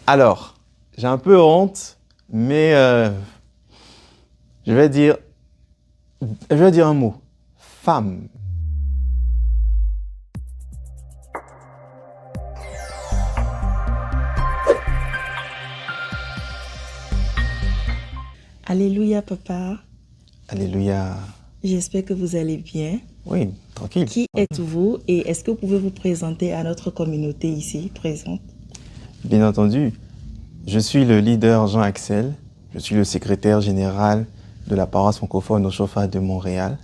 Alors, j'ai un peu honte, mais je vais dire, je vais dire un mot. Femme. Alléluia, papa. Alléluia. J'espère que vous allez bien. Oui, tranquille. Qui êtes-vous et est-ce que vous pouvez vous présenter à notre communauté ici présente? Bien entendu, je suis le leader Jean-Axel. Je suis le secrétaire général de la paroisse francophone au Chauffard de Montréal.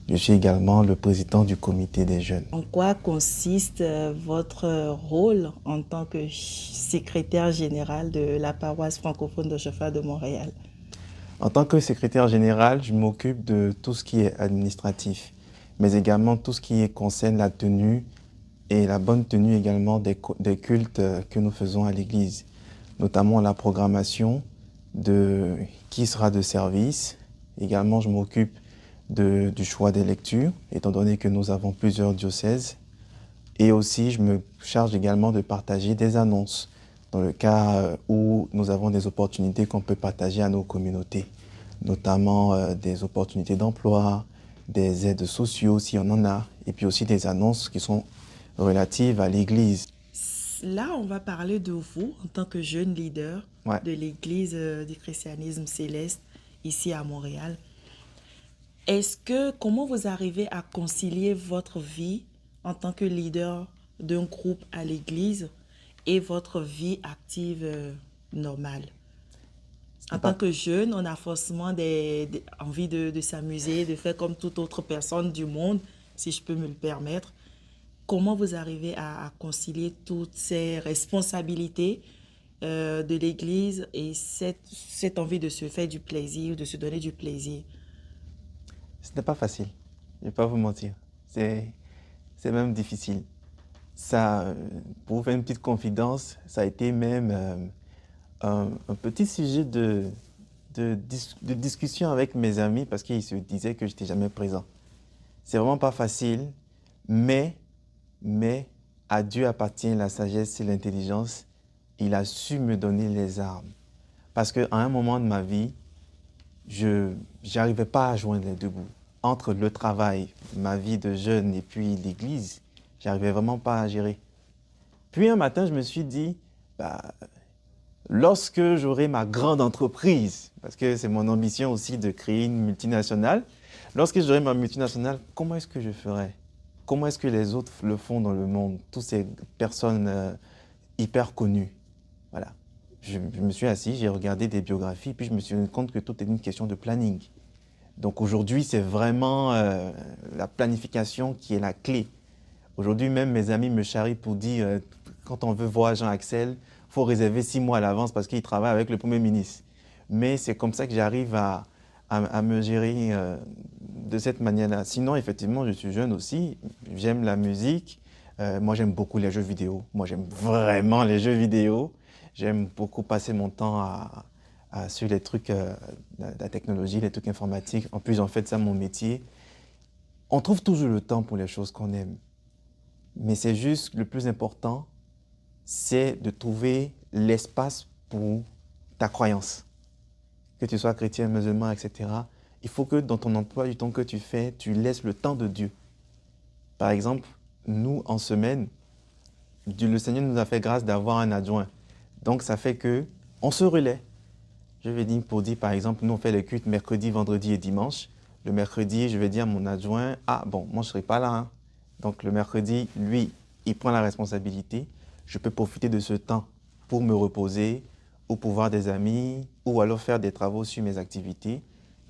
Je suis également le président du comité des jeunes. En quoi consiste votre rôle en tant que secrétaire général de la paroisse francophone de Chauffard de Montréal? En tant que secrétaire général, je m'occupe de tout ce qui est administratif, mais également tout ce qui concerne la tenue et la bonne tenue également des cultes que nous faisons à l'église, notamment la programmation de qui sera de service. Également, je m'occupe du choix des lectures, étant donné que nous avons plusieurs diocèses. Et aussi, je me charge également de partager des annonces dans le cas où nous avons des opportunités qu'on peut partager à nos communautés, notamment des opportunités d'emploi, des aides sociaux s'il y en a, et puis aussi des annonces qui sont relatives à l'Église. Là, on va parler de vous en tant que jeune leader Ouais. de l'Église du christianisme céleste ici à Montréal. Comment vous arrivez à concilier votre vie en tant que leader d'un groupe à l'église et votre vie active normale? En tant que jeune, on a forcément envie de s'amuser, de faire comme toute autre personne du monde, si je peux me le permettre. Comment vous arrivez à concilier toutes ces responsabilités de l'église et cette envie de se faire du plaisir, de se donner du plaisir? Ce n'est pas facile, je ne vais pas vous mentir. C'est même difficile. Ça, pour vous faire une petite confidence, ça a été même un petit sujet de discussion avec mes amis parce qu'ils se disaient que je n'étais jamais présent. C'est vraiment pas facile, mais à Dieu appartient la sagesse et l'intelligence. Il a su me donner les armes. Parce qu'à un moment de ma vie, je n'arrivais pas à joindre les deux bouts. Entre le travail, ma vie de jeune et puis l'église, j'arrivais vraiment pas à gérer. Puis un matin, je me suis dit, bah, lorsque j'aurai ma grande entreprise, parce que c'est mon ambition aussi de créer une multinationale, lorsque j'aurai ma multinationale, comment est-ce que je ferai? Comment est-ce que les autres le font dans le monde? Toutes ces personnes hyper connues. Voilà. Je me suis assis, j'ai regardé des biographies, puis je me suis rendu compte que tout est une question de planning. Donc aujourd'hui, c'est vraiment la planification qui est la clé. Aujourd'hui, même mes amis me charrient pour dire, quand on veut voir Jean-Axel, il faut réserver 6 mois à l'avance parce qu'il travaille avec le Premier ministre. Mais c'est comme ça que j'arrive à me gérer de cette manière-là. Sinon, effectivement, je suis jeune aussi, j'aime la musique. Moi, j'aime beaucoup les jeux vidéo. Moi, j'aime vraiment les jeux vidéo. J'aime beaucoup passer mon temps sur les trucs, la technologie, les trucs informatiques. En plus, en fait, ça, mon métier. On trouve toujours le temps pour les choses qu'on aime. Mais c'est juste, le plus important, c'est de trouver l'espace pour ta croyance. Que tu sois chrétien, musulman, etc. Il faut que dans ton emploi du temps que tu fais, tu laisses le temps de Dieu. Par exemple, nous, en semaine, le Seigneur nous a fait grâce d'avoir un adjoint. Donc, ça fait que on se relaie. Je vais dire, pour dire, par exemple, nous, on fait les cultes mercredi, vendredi et dimanche. Le mercredi, je vais dire à mon adjoint, ah bon, moi, je ne serai pas là, hein. Donc, le mercredi, lui, il prend la responsabilité. Je peux profiter de ce temps pour me reposer, ou pour voir des amis, ou alors faire des travaux sur mes activités.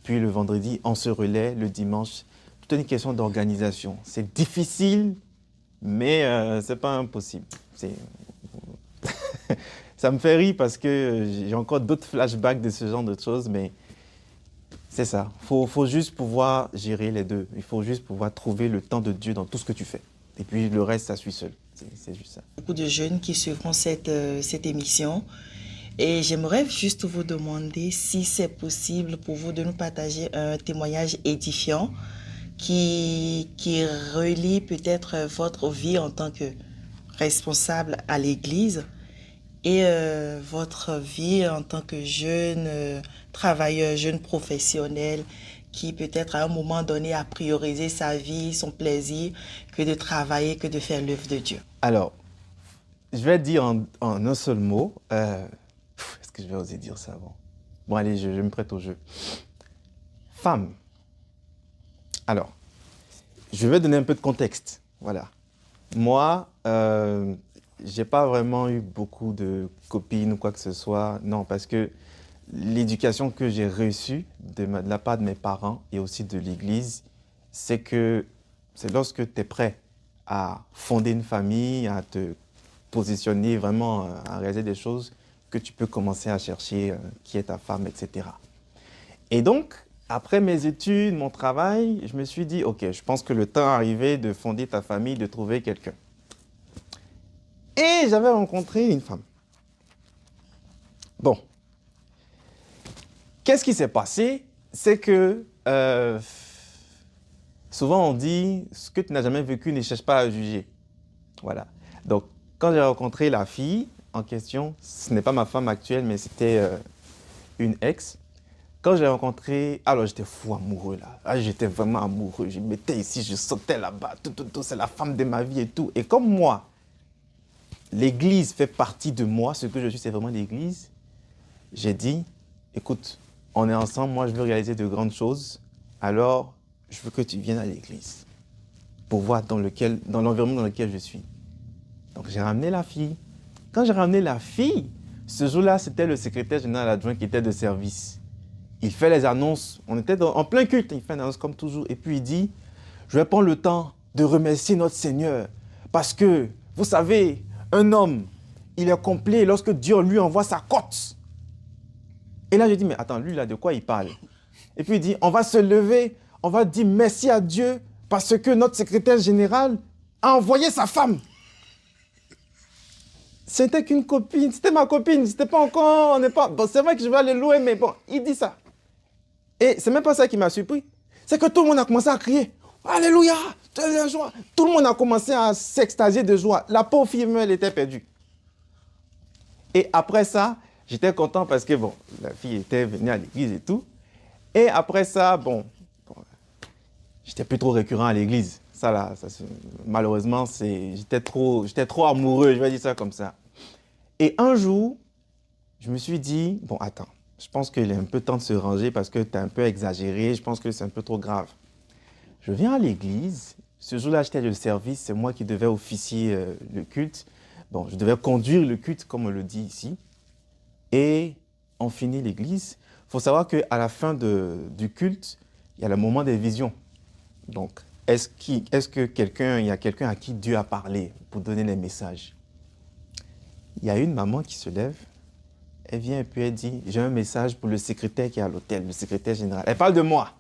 Puis le vendredi, on se relaie. Le dimanche, tout est une question d'organisation. C'est difficile, mais ce n'est pas impossible. Ça me fait rire parce que j'ai encore d'autres flashbacks de ce genre de choses, mais c'est ça. Faut juste pouvoir gérer les deux. Il faut juste pouvoir trouver le temps de Dieu dans tout ce que tu fais. Et puis le reste, ça suit seul. C'est juste ça. Beaucoup de jeunes qui suivront cette émission. Et j'aimerais juste vous demander si c'est possible pour vous de nous partager un témoignage édifiant qui relie peut-être votre vie en tant que responsable à l'Église et votre vie en tant que jeune travailleur, jeune professionnel qui peut-être à un moment donné a priorisé sa vie, son plaisir, que de travailler, que de faire l'œuvre de Dieu? Alors, je vais dire en un seul mot. Est-ce que je vais oser dire ça? Bon, allez, je me prête au jeu. Femme. Alors, je vais donner un peu de contexte. Voilà. Moi, j'ai pas vraiment eu beaucoup de copines ou quoi que ce soit. Non, parce que l'éducation que j'ai reçue de la part de mes parents et aussi de l'Église, c'est que c'est lorsque tu es prêt à fonder une famille, à te positionner vraiment, à réaliser des choses, que tu peux commencer à chercher qui est ta femme, etc. Et donc, après mes études, mon travail, je me suis dit, OK, je pense que le temps est arrivé de fonder ta famille, de trouver quelqu'un. Et j'avais rencontré une femme. Bon, qu'est-ce qui s'est passé? C'est que souvent on dit, ce que tu n'as jamais vécu, ne cherche pas à juger. Voilà. Donc, quand j'ai rencontré la fille en question, ce n'est pas ma femme actuelle, mais c'était une ex. Quand j'ai rencontré, alors j'étais fou amoureux là. Ah, j'étais vraiment amoureux. Je me mettais ici, je sautais là-bas, tout, c'est la femme de ma vie et tout. Et comme moi, l'église fait partie de moi, ce que je suis, c'est vraiment l'église. J'ai dit, écoute, on est ensemble, moi je veux réaliser de grandes choses, alors je veux que tu viennes à l'église pour voir dans l'environnement dans lequel je suis. Donc j'ai ramené la fille. Quand j'ai ramené la fille, ce jour-là, c'était le secrétaire général adjoint qui était de service. Il fait les annonces, on était en plein culte, il fait une annonce comme toujours, et puis il dit, je vais prendre le temps de remercier notre Seigneur, parce que, vous savez, un homme, il est complet lorsque Dieu lui envoie sa cote. Et là, je dis, mais attends, lui, là, de quoi il parle? Et puis il dit, on va se lever, on va dire merci à Dieu, parce que notre secrétaire général a envoyé sa femme. C'était qu'une copine, c'était ma copine, c'était pas encore, on n'est pas... Bon, c'est vrai que je vais aller loin, mais bon, il dit ça. Et c'est même pas ça qui m'a surpris. C'est que tout le monde a commencé à crier. Alléluia, la joie. Tout le monde a commencé à s'extasier de joie. La pauvre fille, elle était perdue. Et après ça, j'étais content parce que, bon, la fille était venue à l'église et tout. Et après ça, bon j'étais plus trop récurrent à l'église. Ça, là, malheureusement, j'étais trop amoureux, je vais dire ça comme ça. Et un jour, je me suis dit, bon, attends, je pense qu'il est un peu temps de se ranger parce que tu es un peu exagéré, je pense que c'est un peu trop grave. Je viens à l'église, ce jour-là, j'étais de service, c'est moi qui devais officier le culte. Bon, je devais conduire le culte, comme on le dit ici. Et on finit l'église. Il faut savoir qu'à la fin du culte, il y a le moment des visions. Donc, est-ce qu'il y a quelqu'un à qui Dieu a parlé pour donner les messages? Il y a une maman qui se lève, elle vient et puis elle dit, j'ai un message pour le secrétaire qui est à l'hôtel, le secrétaire général. Elle parle de moi.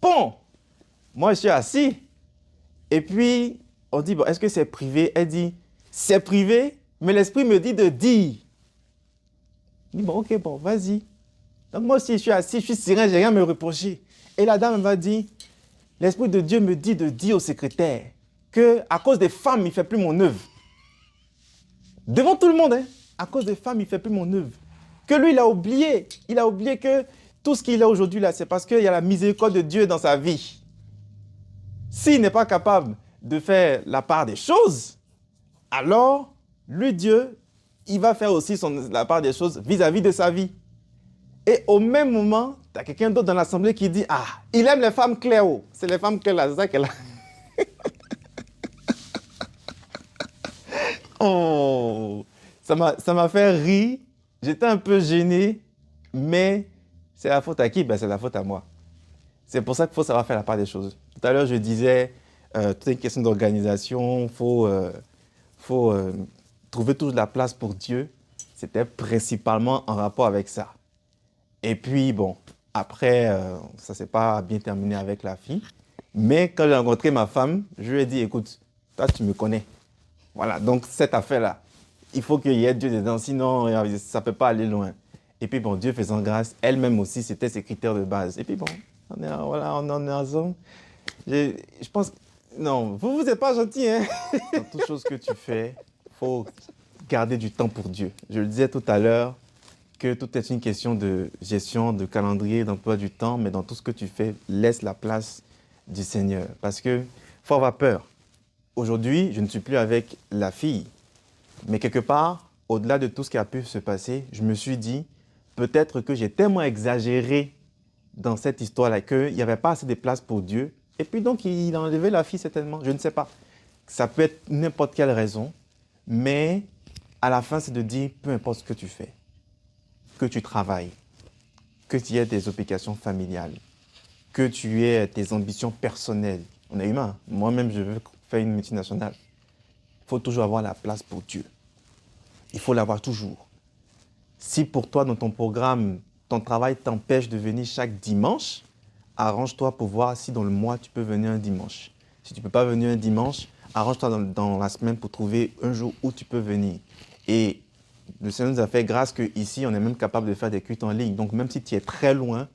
Bon, moi je suis assis. Et puis, on dit, bon, est-ce que c'est privé? Elle dit, c'est privé, mais l'esprit me dit de dire. Je dis, bon, ok, bon, vas-y. Donc moi aussi, je suis assis, je suis serein, j'ai rien à me reprocher. Et la dame m'a dit, l'Esprit de Dieu me dit de dire au secrétaire qu'à cause des femmes, il ne fait plus mon œuvre. Devant tout le monde, hein, à cause des femmes, il ne fait plus mon œuvre. Que lui, il a oublié. Il a oublié que tout ce qu'il a aujourd'hui, là, c'est parce qu'il y a la miséricorde de Dieu dans sa vie. S'il n'est pas capable de faire la part des choses, alors, lui, Dieu, il va faire aussi la part des choses vis-à-vis de sa vie. Et au même moment, tu as quelqu'un d'autre dans l'assemblée qui dit, ah, il aime les femmes claires. C'est les femmes claires là, c'est ça qu'elle a. Oh, ça m'a fait rire. J'étais un peu gêné, mais c'est la faute à qui? Ben, c'est la faute à moi. C'est pour ça qu'il faut savoir faire la part des choses. Tout à l'heure, je disais, tout est une question d'organisation, il faut trouver toujours la place pour Dieu. C'était principalement en rapport avec ça. Et puis, bon, après, ça ne s'est pas bien terminé avec la fille. Mais quand j'ai rencontré ma femme, je lui ai dit, écoute, toi, tu me connais. Voilà, donc cette affaire-là, il faut qu'il y ait Dieu dedans, sinon ça ne peut pas aller loin. Et puis, bon, Dieu faisant grâce, elle-même aussi, c'était ses critères de base. Et puis, bon, on en est ensemble. Je pense, non, vous n'êtes pas gentil, hein. Dans toute chose que tu fais, il faut garder du temps pour Dieu. Je le disais tout à l'heure, que tout est une question de gestion, de calendrier, d'emploi du temps, mais dans tout ce que tu fais, laisse la place du Seigneur. Parce que faut avoir peur. Aujourd'hui, je ne suis plus avec la fille, mais quelque part, au-delà de tout ce qui a pu se passer, je me suis dit, peut-être que j'ai tellement exagéré dans cette histoire-là qu'il n'y avait pas assez de place pour Dieu. Et puis donc, il a enlevé la fille certainement, je ne sais pas. Ça peut être n'importe quelle raison, mais à la fin, c'est de dire, peu importe ce que tu fais, que tu travailles, que tu aies des obligations familiales, que tu aies tes ambitions personnelles. On est humain. Moi-même, je veux faire une multinationale. Il faut toujours avoir la place pour Dieu. Il faut l'avoir toujours. Si pour toi, dans ton programme, ton travail t'empêche de venir chaque dimanche, arrange-toi pour voir si dans le mois, tu peux venir un dimanche. Si tu ne peux pas venir un dimanche, arrange-toi dans la semaine pour trouver un jour où tu peux venir. Et le Seigneur nous a fait grâce qu'ici, on est même capable de faire des cultes en ligne. Donc, même si tu es très loin,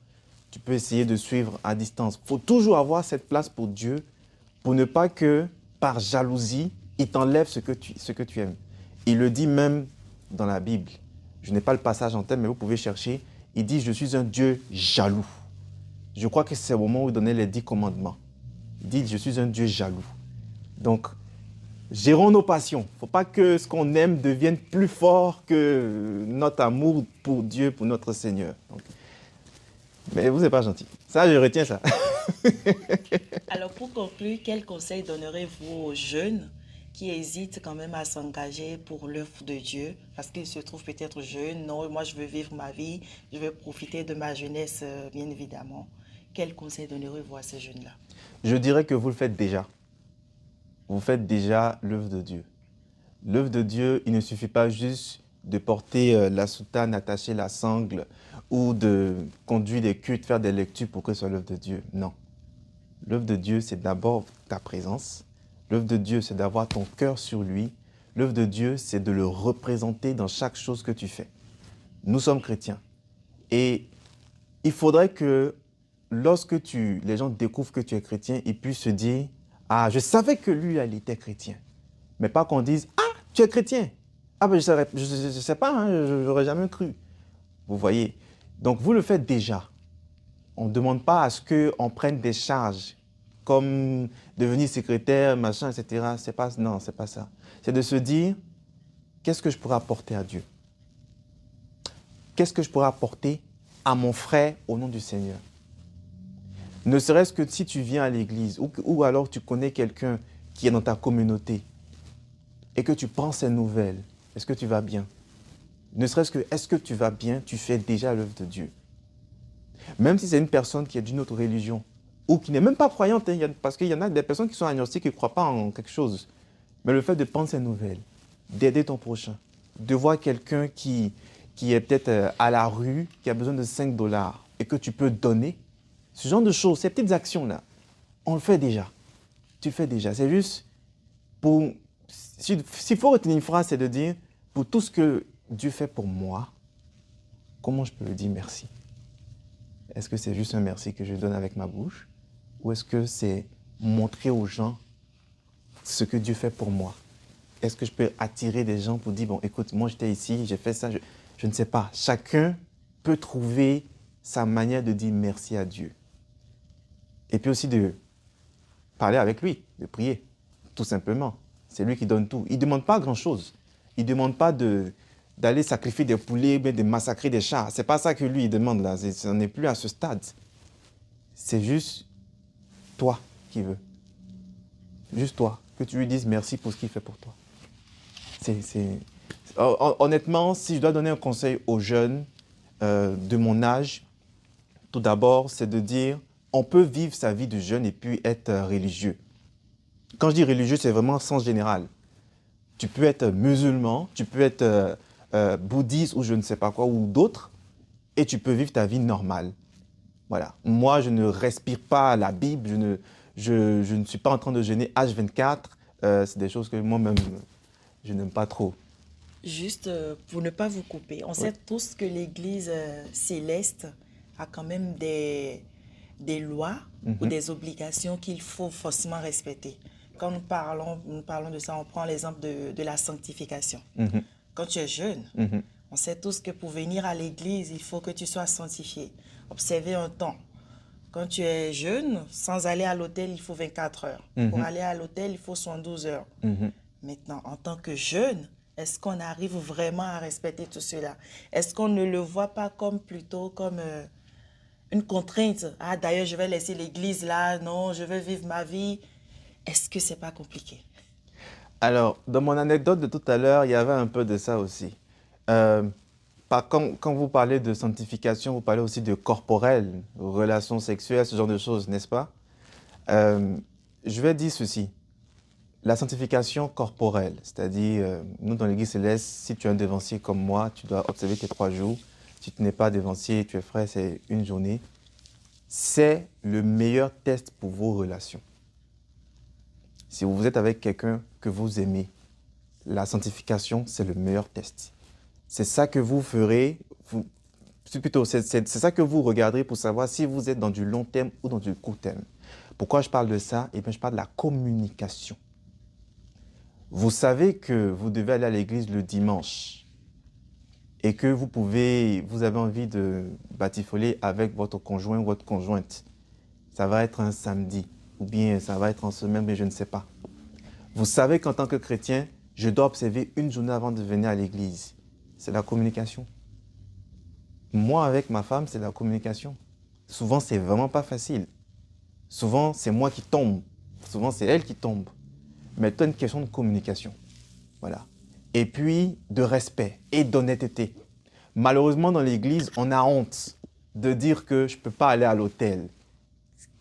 tu peux essayer de suivre à distance. Il faut toujours avoir cette place pour Dieu pour ne pas que, par jalousie, il t'enlève ce que tu aimes. Il le dit même dans la Bible. Je n'ai pas le passage en tête, mais vous pouvez chercher. Il dit, je suis un Dieu jaloux. Je crois que c'est au moment où il donnait les 10 commandements. Il dit, je suis un Dieu jaloux. Donc, gérons nos passions. Il ne faut pas que ce qu'on aime devienne plus fort que notre amour pour Dieu, pour notre Seigneur. Donc, mais vous n'êtes pas gentil. Ça, je retiens ça. Alors, pour conclure, quel conseil donnerez-vous aux jeunes qui hésitent quand même à s'engager pour l'œuvre de Dieu parce qu'ils se trouvent peut-être jeunes? Non, moi, je veux vivre ma vie, je veux profiter de ma jeunesse, bien évidemment. Quel conseil donnerez-vous à ces jeunes-là? Je dirais que vous le faites déjà. Vous faites déjà l'œuvre de Dieu. L'œuvre de Dieu, il ne suffit pas juste de porter la soutane, attacher la sangle ou de conduire des cultes, faire des lectures pour que ce soit l'œuvre de Dieu. Non. L'œuvre de Dieu, c'est d'abord ta présence. L'œuvre de Dieu, c'est d'avoir ton cœur sur lui. L'œuvre de Dieu, c'est de le représenter dans chaque chose que tu fais. Nous sommes chrétiens. Et il faudrait que lorsque les gens découvrent que tu es chrétien, ils puissent se dire « Ah, je savais que lui, il était chrétien. » Mais pas qu'on dise « Ah, tu es chrétien. Ah, ben je ne sais pas, hein, je n'aurais jamais cru. » Vous voyez? Donc, vous le faites déjà. On ne demande pas à ce qu'on prenne des charges comme devenir secrétaire, machin, etc. Non, ce n'est pas ça. C'est de se dire, qu'est-ce que je pourrais apporter à Dieu? Qu'est-ce que je pourrais apporter à mon frère au nom du Seigneur? Ne serait-ce que si tu viens à l'église ou alors tu connais quelqu'un qui est dans ta communauté et que tu prends ses nouvelles, est-ce que tu vas bien? Ne serait-ce que, est-ce que tu vas bien? Tu fais déjà l'œuvre de Dieu. Même si c'est une personne qui est d'une autre religion ou qui n'est même pas croyante, hein, parce qu'il y en a des personnes qui sont agnostiques qui ne croient pas en quelque chose. Mais le fait de prendre ces nouvelles, d'aider ton prochain, de voir quelqu'un qui est peut-être à la rue, qui a besoin de 5 dollars et que tu peux donner, ce genre de choses, ces petites actions-là, on le fait déjà. Tu le fais déjà. C'est juste pour... S'il faut retenir une phrase, c'est de dire, pour tout ce que Dieu fait pour moi, comment je peux lui dire merci? Est-ce que c'est juste un merci que je donne avec ma bouche? Ou est-ce que c'est montrer aux gens ce que Dieu fait pour moi? Est-ce que je peux attirer des gens pour dire, bon, écoute, moi j'étais ici, j'ai fait ça, je ne sais pas. Chacun peut trouver sa manière de dire merci à Dieu. Et puis aussi de parler avec lui, de prier, tout simplement. C'est lui qui donne tout. Il ne demande pas grand-chose. Il ne demande pas d'aller sacrifier des poulets, de massacrer des chats. Ce n'est pas ça que lui il demande là. On n'est plus à ce stade. C'est juste toi qui veux. Juste toi. Que tu lui dises merci pour ce qu'il fait pour toi. Honnêtement, si je dois donner un conseil aux jeunes de mon âge, tout d'abord, c'est de dire on peut vivre sa vie de jeune et puis être religieux. Quand je dis religieux, c'est vraiment en sens général. Tu peux être musulman, tu peux être bouddhiste ou je ne sais pas quoi, ou d'autres, et tu peux vivre ta vie normale. Voilà. Moi, je ne respire pas la Bible, je ne suis pas en train de jeûner H24. C'est des choses que moi-même, je n'aime pas trop. Juste pour ne pas vous couper, on sait tous que l'Église céleste a quand même des lois ou des obligations qu'il faut forcément respecter. Quand nous parlons de ça, on prend l'exemple de la sanctification. quand tu es jeune, Mhm. on sait tous que pour venir à l'église, il faut que tu sois sanctifié. Observez un temps. Quand tu es jeune, sans aller à l'hôtel, il faut 24 heures. Pour Mhm. aller à l'hôtel, il faut 112 heures. Mhm. Maintenant, en tant que jeune, est-ce qu'on arrive vraiment à respecter tout cela? Est-ce qu'on ne le voit pas comme plutôt comme une contrainte? Ah, d'ailleurs, je vais laisser l'église là. Non, je veux vivre ma vie. Est-ce que c'est pas compliqué? Alors, dans mon anecdote de tout à l'heure, il y avait un peu de ça aussi. Euh, quand vous parlez de sanctification, vous parlez aussi de corporel, relations sexuelles, ce genre de choses, n'est-ce pas? Euh, je vais dire ceci. La sanctification corporelle, c'est-à-dire, nous dans l'Église céleste, si tu es un dévancier comme moi, tu dois observer tes 3 jours. Si tu n'es pas dévancier, tu es frère, c'est une journée. C'est le meilleur test pour vos relations. Si vous êtes avec quelqu'un que vous aimez, la sanctification, c'est le meilleur test. C'est ça que vous ferez, c'est ça que vous regarderez pour savoir si vous êtes dans du long terme ou dans du court terme. Pourquoi je parle de ça? Eh bien, je parle de la communication. Vous savez que vous devez aller à l'église le dimanche et que vous avez envie de batifoler avec votre conjoint ou votre conjointe. Ça va être un samedi ou bien ça va être en semaine, mais je ne sais pas. Vous savez qu'en tant que chrétien, je dois observer une journée avant de venir à l'église. C'est la communication. Moi, avec ma femme, c'est la communication. Souvent, c'est vraiment pas facile. Souvent, c'est moi qui tombe. Souvent, c'est elle qui tombe. Mais c'est une question de communication. Voilà. Et puis, de respect et d'honnêteté. Malheureusement, dans l'église, on a honte de dire que je ne peux pas aller à l'hôtel.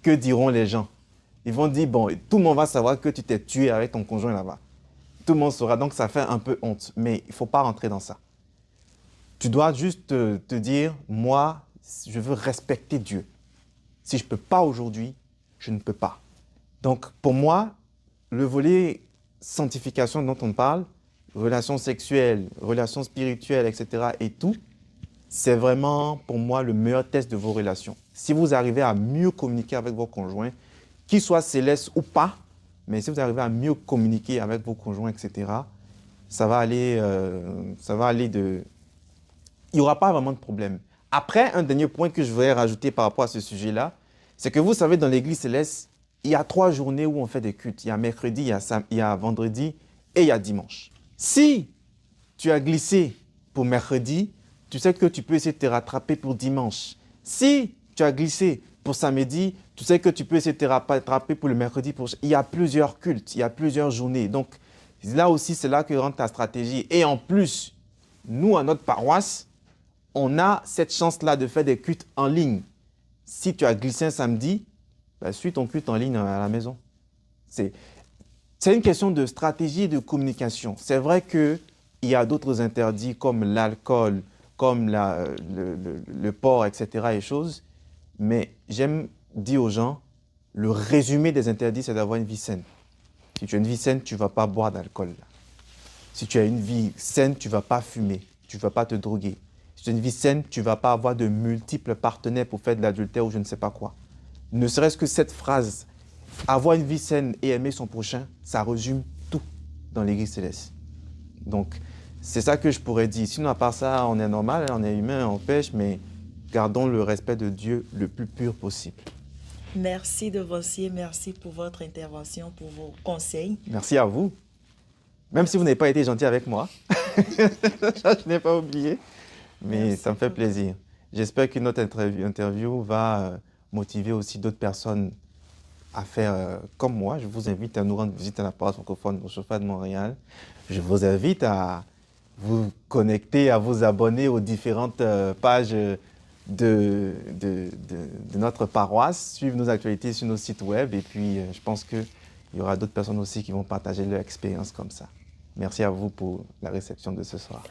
Que diront les gens? Ils vont dire, bon, tout le monde va savoir que tu t'es tué avec ton conjoint là-bas. Tout le monde saura, donc ça fait un peu honte. Mais il ne faut pas rentrer dans ça. Tu dois juste te dire, moi, je veux respecter Dieu. Si je ne peux pas aujourd'hui, je ne peux pas. Donc, pour moi, le volet sanctification dont on parle, relations sexuelles, relations spirituelles, etc. et tout, c'est vraiment pour moi le meilleur test de vos relations. Si vous arrivez à mieux communiquer avec vos conjoints, qu'ils soient célestes ou pas, mais si vous arrivez à mieux communiquer avec vos conjoints, etc., ça va aller de... Il n'y aura pas vraiment de problème. Après, un dernier point que je voudrais rajouter par rapport à ce sujet-là, c'est que vous savez, dans l'Église céleste, il y a 3 journées où on fait des cultes. Il y a mercredi, il y a vendredi et il y a dimanche. Si tu as glissé pour mercredi, tu sais que tu peux essayer de te rattraper pour dimanche. Si tu as glissé pour samedi, tu sais que tu peux essayer de te rattraper pour le mercredi prochain. Il y a plusieurs cultes, il y a plusieurs journées. Donc là aussi, c'est là que rentre ta stratégie. Et en plus, nous, à notre paroisse, on a cette chance-là de faire des cultes en ligne. Si tu as glissé un samedi, ben, suis ton culte en ligne à la maison. C'est une question de stratégie et de communication. C'est vrai qu'il y a d'autres interdits comme l'alcool, comme le porc, etc. et choses, mais j'aime dire aux gens, le résumé des interdits, c'est d'avoir une vie saine. Si tu as une vie saine, tu ne vas pas boire d'alcool. Si tu as une vie saine, tu ne vas pas fumer, tu ne vas pas te droguer. Si tu as une vie saine, tu ne vas pas avoir de multiples partenaires pour faire de l'adultère ou je ne sais pas quoi. Ne serait-ce que cette phrase, avoir une vie saine et aimer son prochain, ça résume tout dans l'Église céleste. Donc, c'est ça que je pourrais dire. Sinon, à part ça, on est normal, on est humain, on pêche, mais gardons le respect de Dieu le plus pur possible. Merci Devancier, merci pour votre intervention, pour vos conseils. Merci à vous. Même si vous n'avez pas été gentil avec moi, je n'ai pas oublié, mais Merci ça me fait beaucoup. plaisir. J'espère que notre interview va motiver aussi d'autres personnes à faire comme moi. Je vous invite à nous rendre visite à la paroisse francophone au Chauffat de Montréal. Je vous invite à vous connecter, à vous abonner aux différentes pages de notre paroisse, suivre nos actualités sur nos sites web et puis je pense qu'il y aura d'autres personnes aussi qui vont partager leur expérience comme ça. Merci à vous pour la réception de ce soir.